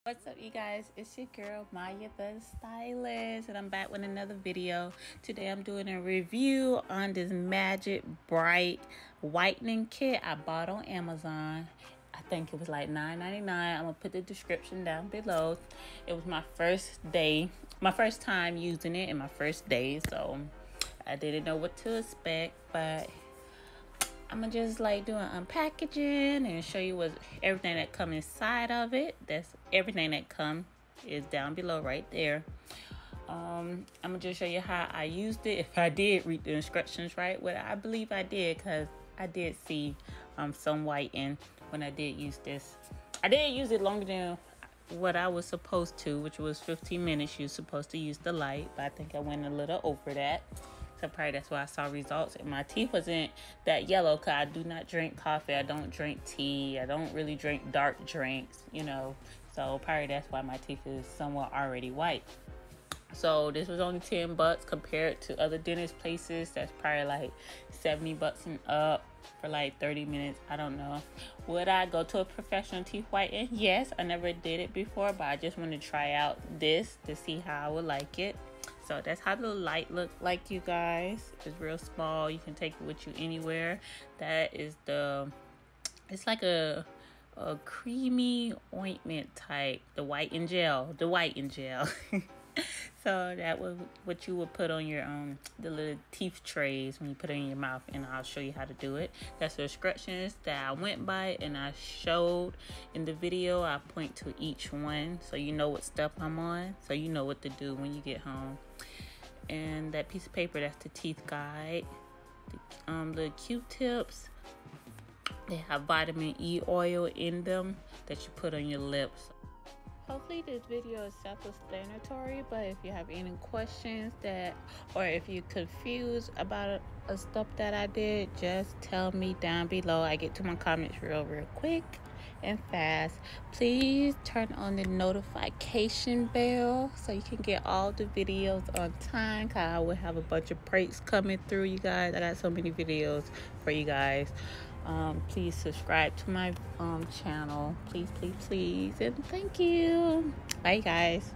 What's up, you guys? It's your girl Maya the Stylist, and I'm back with another video. Today I'm doing a review on this Magic Bright Whitening Kit I bought on Amazon. I think it was like $9.99. I'm gonna put the description down below. It was my first time using it, and my first day, so I didn't know what to expect, but I'm gonna just like do an unpackaging and show you what everything that come inside of it. That's everything that come is down below right there. I'm gonna just show you how I used it. If I did read the instructions right, what I believe I did, because I did see some whitening when I did use this. I did use it longer than what I was supposed to, which was 15 minutes. You're supposed to use the light, but I think I went a little over that. So probably that's why I saw results. And my teeth wasn't that yellow, because I do not drink coffee. I don't drink tea. I don't really drink dark drinks, you know. So probably that's why my teeth is somewhat already white. So this was only 10 bucks compared to other dentist places. That's probably like 70 bucks and up for like 30 minutes. I don't know. Would I go to a professional teeth whitening? Yes, I never did it before, but I just want to try out this to see how I would like it. So that's how the light look like, you guys. It's real small. You can take it with you anywhere. That is it's like a creamy ointment type, the whiten gel. So that was what you would put on your the little teeth trays when you put it in your mouth, and I'll show you how to do it. That's the instructions that I went by and I showed in the video. I point to each one so you know what step I'm on, so you know what to do when you get home. And that piece of paper, that's the teeth guide. The Q-tips, they have vitamin E oil in them that you put on your lips. Hopefully this video is self-explanatory, but if you have any questions or if you're confused about a stuff that I did, just tell me down below. I get to my comments real quick and fast. Please turn on the notification bell so you can get all the videos on time, because I will have a bunch of breaks coming through, you guys. I got so many videos for you guys. Please subscribe to my channel, please, and thank you. Bye, guys.